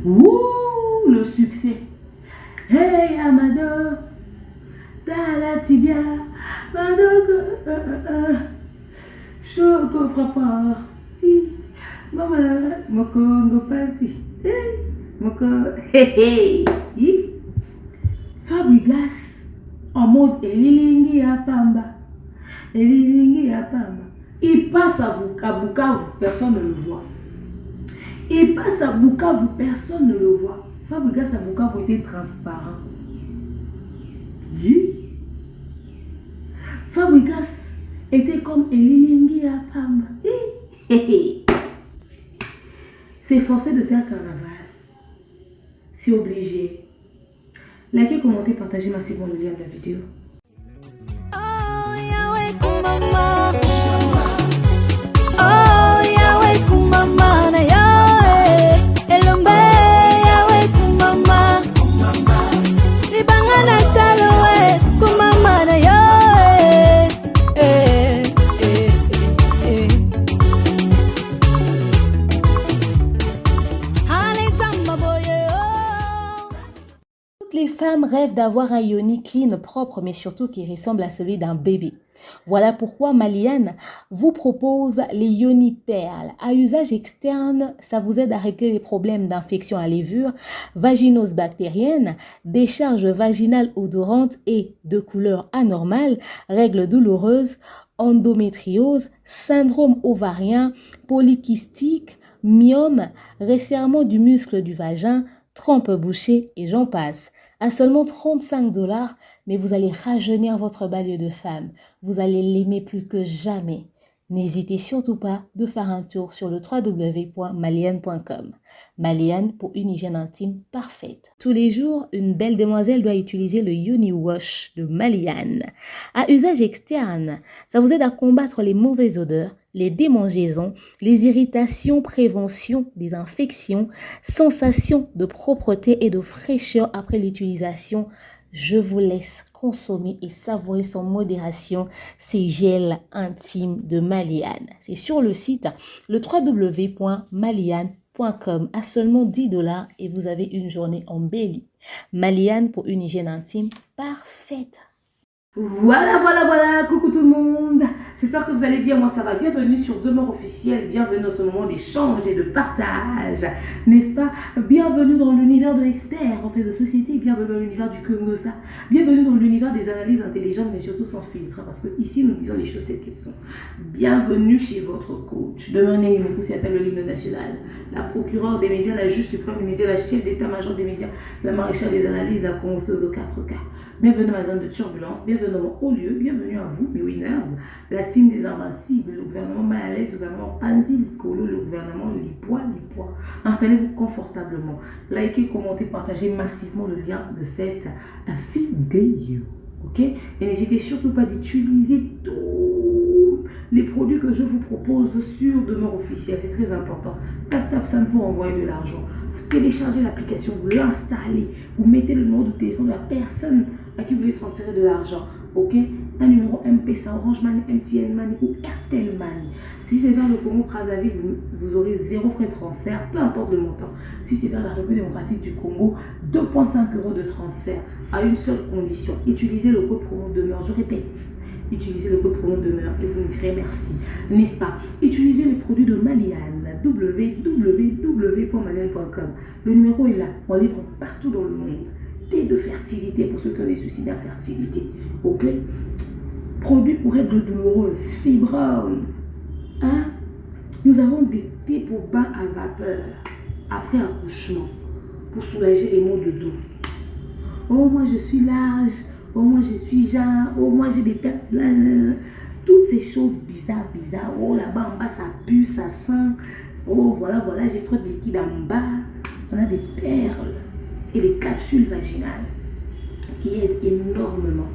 Ouh, le succès. Hey Amado, Dala Tibia, Mado, Choco Frappa, Maman, Moko Ngopasi, Moko, hey, Fabregas, en mode Elilingi Apamba, Elilingi Apamba. Il passe à Bukavu, personne ne le voit. Il passe à Bukavu, personne ne le voit. Fabregas à Bukavu était transparent. Fabregas était comme Elilingi Apamba. C'est forcé de faire carnaval. C'est obligé. Likez, commentez, partagez massivement le lien de la vidéo. Oh, Yahweh, kumama. Oh, Yahweh, kumama na Yahweh. Elombe, Yahweh, kumama. Libanga na talowe, kumama na Yahweh. Toutes les femmes rêvent d'avoir un yoni clean, propre, mais surtout qui ressemble à celui d'un bébé. Voilà pourquoi Maliane vous propose les yoni perles. À usage externe, ça vous aide à régler les problèmes d'infection à lévure, vaginose bactérienne, décharge vaginale odorante et de couleur anormale, règles douloureuses, endométriose, syndrome ovarien, polykystique, myome, resserrement du muscle du vagin, trompe bouchée et j'en passe. À seulement 35 $, mais vous allez rajeunir votre banlieue de femme. Vous allez l'aimer plus que jamais. N'hésitez surtout pas de faire un tour sur le www.maliane.com. Maliane pour une hygiène intime parfaite. Tous les jours, une belle demoiselle doit utiliser le Yoni Wash de Maliane. À usage externe, ça vous aide à combattre les mauvaises odeurs, les démangeaisons, les irritations, prévention des infections, sensation de propreté et de fraîcheur après l'utilisation. Je vous laisse consommer et savourer sans modération ces gels intimes de Maliane. C'est sur le site le www.maliane.com à seulement 10 $ et vous avez une journée embellie. Maliane pour une hygiène intime parfaite. Voilà, coucou tout le monde. J'espère que vous allez bien, moi ça va. Bienvenue sur Demeure Officielle, bienvenue dans ce moment d'échange et de partage, n'est-ce pas? Bienvenue dans l'univers de l'expert en fait de société, bienvenue dans l'univers du Kongosa, bienvenue dans l'univers des analyses intelligentes mais surtout sans filtre, parce que ici nous disons les choses telles qu'elles sont. Bienvenue chez votre coach. Demeure Néimoku, c'est le l'hymne national, la procureure des médias, la juge suprême des médias, la chef d'état-major des médias, la maréchale des analyses, la consoeuse aux 4K. Bienvenue à ma zone de turbulence, bienvenue dans mon haut lieu, bienvenue à vous, mes winners, la team des invincibles, le gouvernement Malaise, le gouvernement Pandi Licolo, le gouvernement Lipois. Installez-vous confortablement, likez, commentez, partagez massivement le lien de cette vidéo, ok? Et n'hésitez surtout pas d'utiliser tous les produits que je vous propose sur Demeure Officielle, c'est très important. Tap, ça pour envoyer de l'argent. Vous téléchargez l'application, vous l'installez, vous mettez le numéro de téléphone de la personne à qui vous voulez transférer de l'argent, ok? Un numéro M-Pesa, Orange Money, MTN Money ou Airtel Money. Si c'est vers le Congo Brazzaville, vous aurez 0 frais de transfert, peu importe le montant. Si c'est vers la République démocratique du Congo, 2,5 € de transfert à une seule condition. Utilisez le code promo Demeure. Je répète, utilisez le code promo Demeure et vous me direz merci, n'est-ce pas? Utilisez les produits de Maliane, www.maliane.com. Le numéro est là, on livre partout dans le monde. Thé de fertilité pour ceux qui ont des soucis d'infertilité, ok? Produits pour règles douloureuses, fibromes, hein? Nous avons des thés pour bain à vapeur après accouchement pour soulager les maux de dos. Oh moi je suis large, oh moi je suis jeune, oh moi j'ai des pertes, toutes ces choses bizarres, oh là-bas en bas ça pue, ça sent, oh voilà, j'ai trop de liquide en bas, on a des perles et des capsules vaginales qui aident énormément,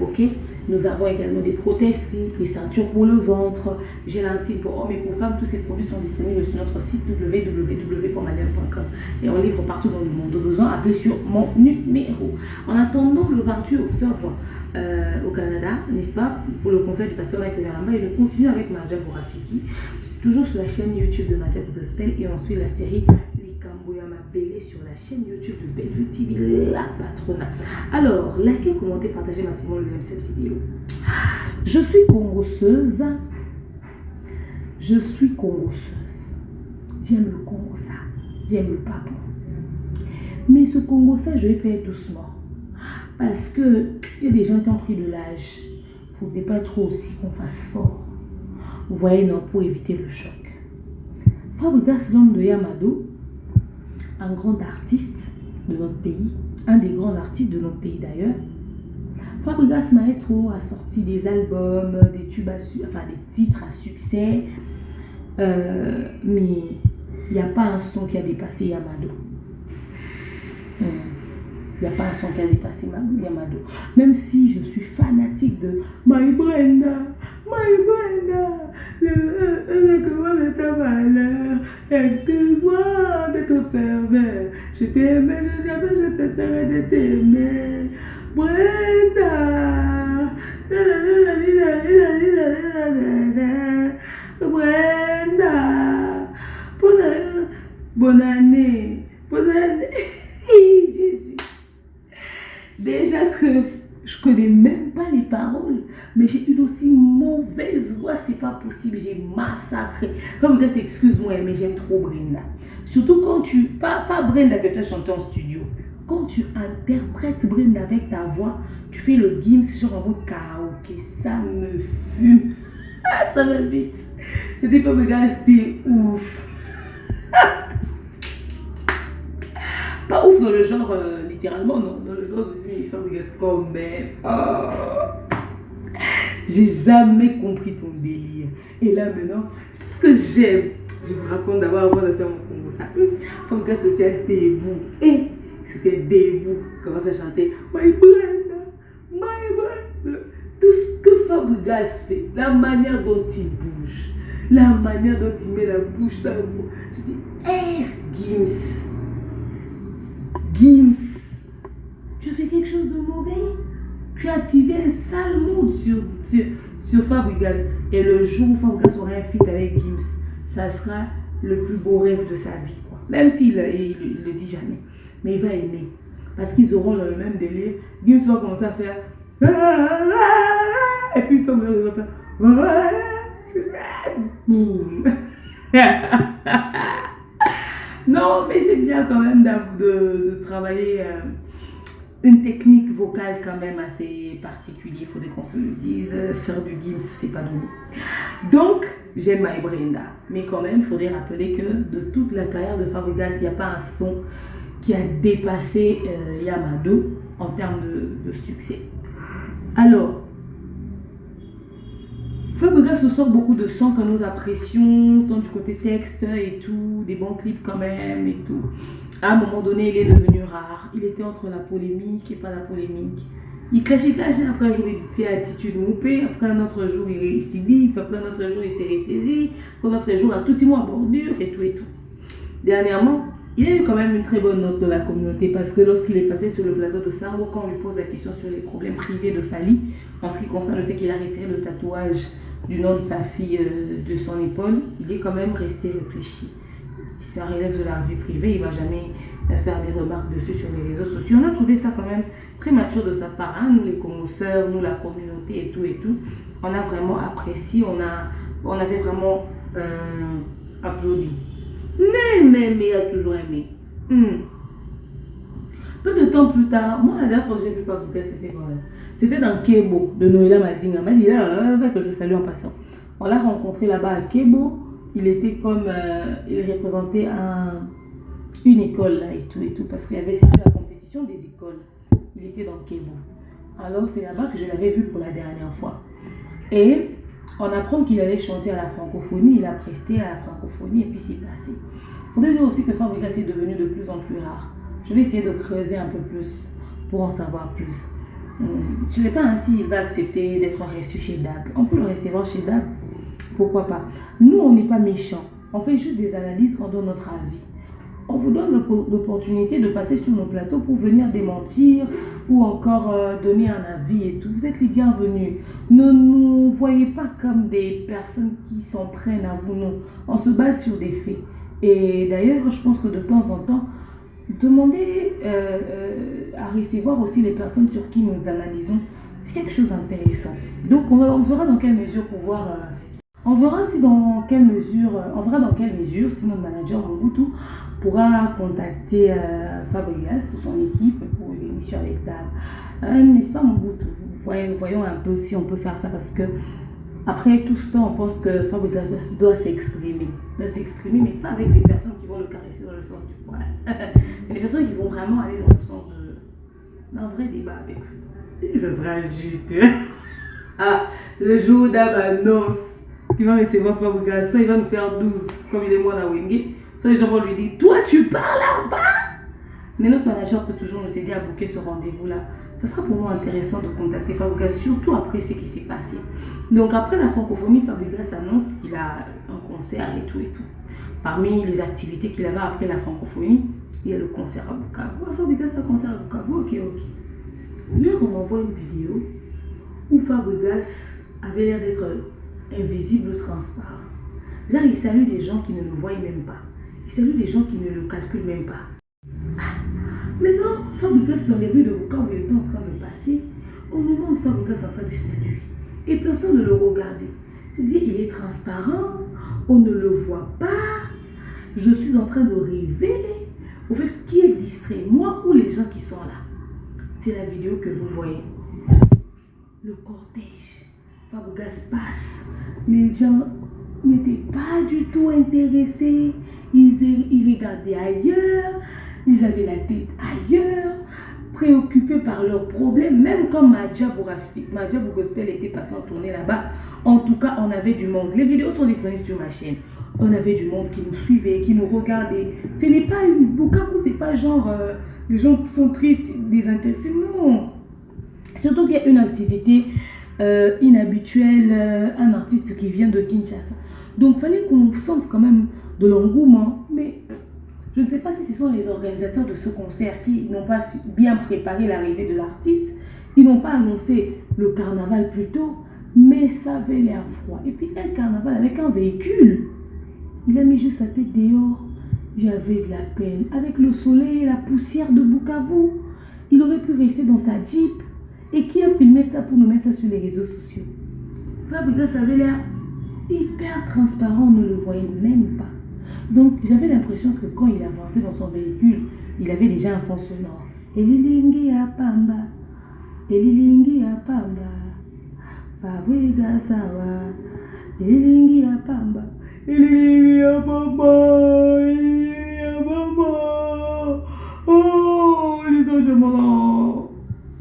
ok? Nous avons également des prothèses, des ceintures pour le ventre, gélatine pour hommes et pour femmes. Tous ces produits sont disponibles sur notre site www.maliane.com et on livre partout dans le monde. Besoin, appelez sur mon numéro. En attendant le 28 octobre au Canada, n'est-ce pas, pour le concert du pasteur Michael Garamba, et nous continuons avec Marja Bourafiki, toujours sur la chaîne YouTube de Nadia Gospel, et ensuite la série Likambo Yama m'appeler sur la chaîne YouTube de Bellevue TV, la patronne. Alors, likez, commentez, partagez massivement le lien de cette vidéo. Je suis congosseuse. Je suis congosseuse. J'aime le Congo, ça. J'aime le Papou. Mais ce Congo, ça, je vais faire doucement. Parce que il y a des gens qui ont pris de l'âge. Il ne faudrait pas trop aussi qu'on fasse fort. Vous voyez, non, pour éviter le choc. Fabregas, l'homme de Yamado, un grand artiste de notre pays, un des grands artistes de notre pays d'ailleurs. Fabregas Maestro a sorti des albums, des tubes enfin des titres à succès, mais il n'y a pas un son qui a dépassé Yamado. Il n'y a pas un son qui a dépassé Yamado. Même si je suis fanatique de My Brenda, de ta valeur, excuse-moi de te pervers. Je t'aimais, je cesserai de t'aimer. Brenda, Brenda, bonne année, Jésus. Déjà que je connais même pas les paroles, mais j'ai une aussi mauvaise voix, c'est pas possible, j'ai massacré. Comme ça, excuse-moi, mais j'aime trop Brenda. Surtout quand tu, pas Brenda que tu as chanté en studio, quand tu interprètes Brenda avec ta voix, tu fais le Gims, genre en mode karaoké, ça me fume. Ça me vite. Je dis comme gars, c'était ouf. Pas ouf dans le genre, littéralement, non. Dans le sens de lui, il fait comme même. Oh. J'ai jamais compris ton délire. Et là, maintenant, ce que j'aime, je vous raconte d'abord avant de faire mon Congo, ça. Comme que c'était debout. Et c'était debout. Comment ça chantait? My Brenda, my Brenda. Tout ce que Fabregas fait, la manière dont il bouge, la manière dont il met la bouche, ça vaut. Je dis, hey, Gims, tu as fait quelque chose de mauvais. Tu as activé un sale mood sur Fabregas. Et le jour où Fabregas aura un feat avec Gims, ça sera le plus beau rêve de sa vie, quoi. Même s'il ne le dit jamais. Mais il va aimer. Parce qu'ils auront le même délire. Gims va commencer à faire. Et puis Fabregas va faire. Boum. Non, mais c'est bien quand même de travailler une technique vocale quand même assez particulière. Il faudrait qu'on se le dise. Faire du Gims, c'est pas donné. Donc, j'aime My Brenda. Mais quand même, il faudrait rappeler que de toute la carrière de Fabregas, il n'y a pas un son qui a dépassé Yamado en termes de succès. Alors, Fabregas nous sort beaucoup de sons que nous apprécions, tant du côté texte et tout, des bons clips quand même et tout. À un moment donné, il est devenu rare. Il était entre la polémique et pas la polémique. Il clashait, après un jour il fait attitude moupée, après un autre jour il est récidive, après un autre jour il s'est ressaisi, après un autre jour il a tout petit mot à bordure et tout et tout. Dernièrement, il a eu quand même une très bonne note de la communauté parce que lorsqu'il est passé sur le plateau de Sango, quand on lui pose la question sur les problèmes privés de Fally, en ce qui concerne le fait qu'il a retiré le tatouage du nom de sa fille de son épaule, il est quand même resté réfléchi. Ça relève de la vie privée, il ne va jamais faire des remarques dessus sur les réseaux sociaux. On a trouvé ça quand même très mature de sa part, hein, nous les connoisseurs, nous la communauté et tout. On a vraiment apprécié, on avait vraiment applaudi. Mais il a toujours aimé. Peu de temps plus tard, moi la dernière fois que j'ai vu Fabregas, c'était quand même. C'était dans Kebo, de Noëlla Madinga. Elle m'a dit là, que je salue en passant. On l'a rencontré là-bas à Kebo. Il était comme, il représentait une école là et tout, parce qu'il y avait la compétition des écoles. Il était dans Kebo. Alors c'est là-bas que je l'avais vu pour la dernière fois. Et on apprend qu'il allait chanter à la francophonie, il a presté à la francophonie et puis s'est passé. Il faudrait dire aussi que Fabregas est devenu de plus en plus rare. Je vais essayer de creuser un peu plus pour en savoir plus. Je ne sais pas ainsi il va accepter d'être reçu chez DAB. On peut le recevoir chez DAB, pourquoi pas. Nous, on n'est pas méchants. On fait juste des analyses, on donne notre avis. On vous donne l'opportunité de passer sur nos plateaux pour venir démentir ou encore donner un avis et tout. Vous êtes les bienvenus. Ne nous voyez pas comme des personnes qui s'entraînent à vous. Non, on se base sur des faits. Et d'ailleurs, je pense que de temps en temps, demander à recevoir aussi les personnes sur qui nous analysons, c'est quelque chose d'intéressant. Donc on verra dans quelle mesure pouvoir... on verra si dans quelle mesure, on verra dans quelle mesure si notre manager Mobutu pourra contacter Fabregas ou son équipe pour une émission avec table. N'est-ce pas Mobutu? Voyons un peu si on peut faire ça parce que après tout ce temps, on pense que Fabregas doit s'exprimer. Mais pas avec des personnes qui vont le caresser dans le sens du poil. Mais des personnes qui vont vraiment aller dans le sens d'un vrai débat avec eux. Et ça sera juteux. Ah, le jour où Dab annonce qu'il va recevoir Fabregas, soit il va nous faire 12 comme il est moi à Wenge, soit les gens vont lui dire, toi tu parles là-bas. Mais notre manager peut toujours nous aider à booker ce rendez-vous-là. Ça sera pour moi intéressant de contacter Fabregas, surtout après ce qui s'est passé. Donc après la francophonie, Fabregas annonce qu'il a un concert et tout. Parmi les activités qu'il avait après la francophonie, il y a le concert à Bukavu. Ah, Fabregas a un concert à Bukavu, ok. Là, on m'envoie une vidéo où Fabregas avait l'air d'être invisible ou transparent. Là, il salue des gens qui ne le voient même pas. Il salue des gens qui ne le calculent même pas. Maintenant, Fabregas dans les rues de Bukavu, il était en train de passer. Au moment où Fabregas est en train de saluer, et personne ne le regardait. C'est-à-dire, il est transparent, on ne le voit pas. Je suis en train de rêver. Au fait, qui est distrait, moi ou les gens qui sont là? C'est la vidéo que vous voyez. Le cortège. Fabregas passe. Les gens n'étaient pas du tout intéressés. Ils regardaient ailleurs. Ils avaient la tête ailleurs, préoccupés par leurs problèmes. Même quand Madja Gospel était passé en tournée là-bas, en tout cas, on avait du monde. Les vidéos sont disponibles sur ma chaîne. On avait du monde qui nous suivait, qui nous regardait. Ce n'est pas une Bukavu, c'est pas genre les gens qui sont tristes, désintéressés. Non. Surtout qu'il y a une activité inhabituelle, un artiste qui vient de Kinshasa. Donc, il fallait qu'on sente quand même de l'engouement. Mais je ne sais pas si ce sont les organisateurs de ce concert qui n'ont pas bien préparé l'arrivée de l'artiste. Ils n'ont pas annoncé le carnaval plus tôt, mais ça avait l'air froid. Et puis un carnaval avec un véhicule. Il a mis juste sa tête dehors. J'avais de la peine. Avec le soleil et la poussière de Bukavu, il aurait pu rester dans sa Jeep. Et qui a filmé ça pour nous mettre ça sur les réseaux sociaux? Fabregas avait l'air hyper transparent, on ne le voyait même pas. Donc j'avais l'impression que quand il avançait dans son véhicule, il avait déjà un fond sonore. Elilingi ya pamba, Elilingi ya pamba, Fabregas sawa, Elilingi ya pamba, Elilingi ya pamba, Elilingi ya pamba. Oh, les anges morts.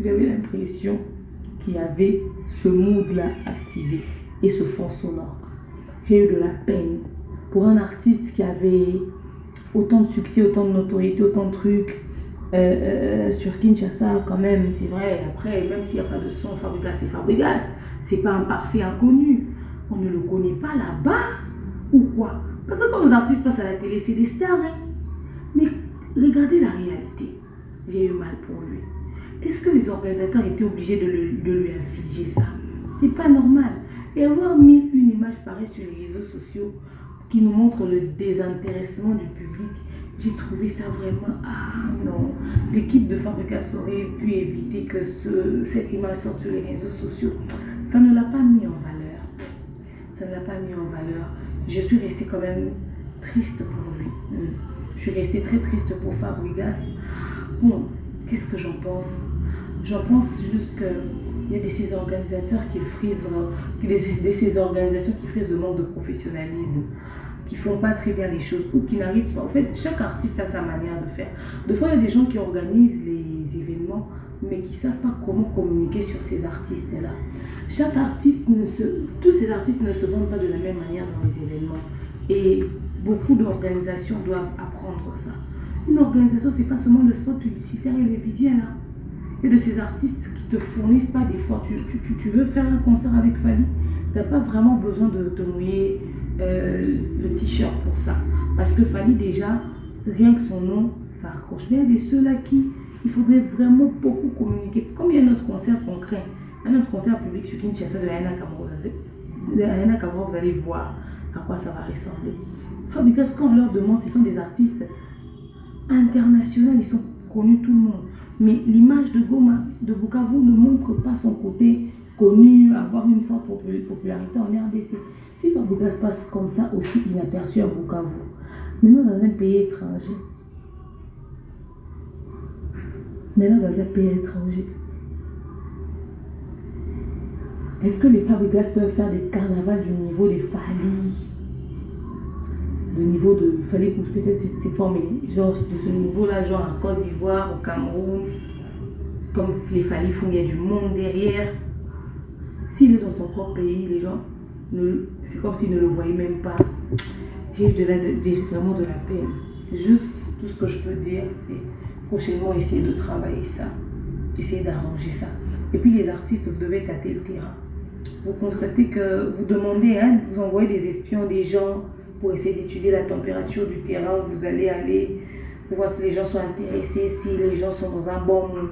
J'avais l'impression qu'il y avait ce mood-là activé et ce fond sonore. J'ai eu de la peine. Pour un artiste qui avait autant de succès, autant de notoriété, autant de trucs sur Kinshasa, quand même, c'est vrai. Après, même s'il n'y a pas de son, Fabregas, c'est Fabregas. C'est pas un parfait inconnu. On ne le connaît pas là-bas ou quoi? Parce que quand les artistes passent à la télé, c'est des stars. Hein? Mais regardez la réalité. J'ai eu mal pour lui. Est-ce que les organisateurs étaient obligés de lui infliger ça? C'est pas normal. Et avoir mis une image pareille sur les réseaux sociaux qui nous montre le désintéressement du public, j'ai trouvé ça vraiment... Ah non, l'équipe de Fabregas aurait pu éviter que cette image sorte sur les réseaux sociaux. Ça ne l'a pas mis en valeur. Ça ne l'a pas mis en valeur. Je suis restée quand même triste pour lui. Je suis restée très triste pour Fabregas. Bon, qu'est-ce que j'en pense? J'en pense juste qu'il y a de ces organisateurs qui frisent, de ces organisations qui frisent le manque de professionnalisme, qui ne font pas très bien les choses ou qui n'arrivent pas. En fait, chaque artiste a sa manière de faire. Des fois, il y a des gens qui organisent les événements, mais qui ne savent pas comment communiquer sur ces artistes-là. Chaque artiste tous ces artistes ne se vendent pas de la même manière dans les événements. Et beaucoup d'organisations doivent apprendre ça. Une organisation, ce n'est pas seulement le spot publicitaire et les visuels. Hein. Il y a de ces artistes qui ne te fournissent pas d'efforts. Tu veux faire un concert avec Fally, tu n'as pas vraiment besoin de te mouiller le t-shirt pour ça. Parce que Fally, déjà, rien que son nom, ça accroche. Mais il y a de ceux-là qui, il faudrait vraiment beaucoup communiquer. Comme il y a notre concert qu'on craint, un autre concert public sur Kinshasa de Ayana Kamura, vous allez voir à quoi ça va ressembler. Fabregas, quand on leur demande, ce sont des artistes international, ils sont connus tout le monde. Mais l'image de Goma, de Bukavu ne montre pas son côté connu, avoir une forte popularité en RDC. Si Fabregas passe comme ça aussi inaperçu à Bukavu, maintenant dans un pays étranger, est-ce que les Fabregas peuvent faire des carnavals du niveau des Fali, du niveau de Fali Pousse, peut-être c'est formé, genre de ce niveau-là, genre en Côte d'Ivoire, au Cameroun, comme les Fali font, il y a du monde derrière. S'il est dans son propre pays, les gens, c'est comme s'ils ne le voyaient même pas. J'ai vraiment de la peine. Juste tout ce que je peux dire, c'est prochainement essayer de travailler ça, essayer d'arranger ça. Et puis les artistes, vous devez tâter le terrain. Vous constatez que vous demandez, hein, vous envoyez des espions, des gens pour essayer d'étudier la température du terrain où vous allez aller, pour voir si les gens sont intéressés, si les gens sont dans un bon mood.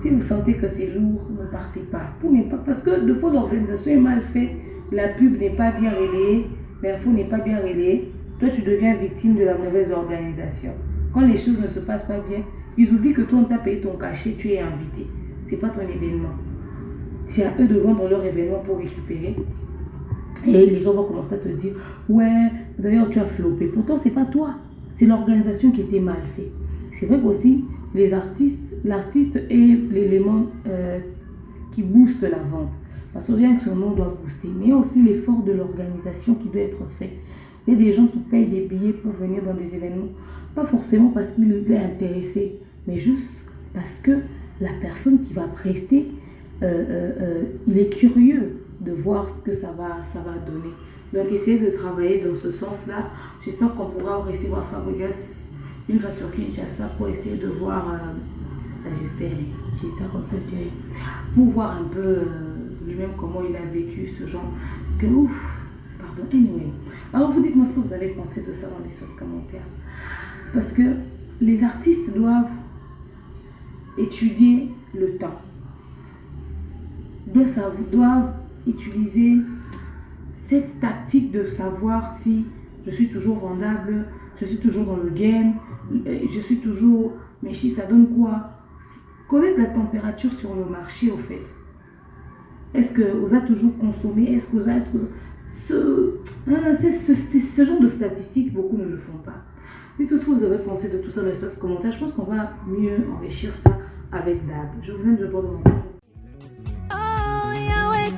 Si vous sentez que c'est lourd, ne partez pas. Parce que des fois l'organisation est mal faite, la pub n'est pas bien relayée, l'info n'est pas bien relayée, toi tu deviens victime de la mauvaise organisation. Quand les choses ne se passent pas bien, ils oublient que toi on t'a payé ton cachet, tu es invité. C'est pas ton événement. C'est à eux de vendre leur événement pour récupérer. Et les gens vont commencer à te dire, ouais, d'ailleurs tu as flopé. Pourtant c'est pas toi, c'est l'organisation qui était mal faite. C'est vrai qu'aussi l'artiste est l'élément qui booste la vente. Parce que rien que son nom doit booster. Mais il y a aussi l'effort de l'organisation qui doit être fait. Il y a des gens qui payent des billets pour venir dans des événements. Pas forcément parce qu'il est intéressé, mais juste parce que la personne qui va prester, il est curieux de voir ce que ça va donner. Donc essayez de travailler dans ce sens-là. J'espère qu'on pourra recevoir Fabregas une fois sur Kinshasa pour essayer de voir, j'espère, j'ai ça comme ça je dirais, pour voir un peu lui-même comment il a vécu ce genre. Parce que ouf, pardon, anyway. Alors vous dites-moi ce que vous avez pensé de ça dans l'espace commentaire. Parce que les artistes doivent étudier le temps. Doivent utiliser cette tactique de savoir si je suis toujours vendable, je suis toujours dans le game, je suis toujours, mais si ça donne quoi? Connaître la température sur le marché au fait. Est-ce que vous avez toujours consommé? Est-ce que vous avez ce genre de statistiques, beaucoup ne le font pas. Dites tout ce que vous avez pensé de tout ça dans l'espace commentaire. Je pense qu'on va mieux enrichir ça avec Dab. Je vous aime, je porte mon cœur. Oh, Yahweh,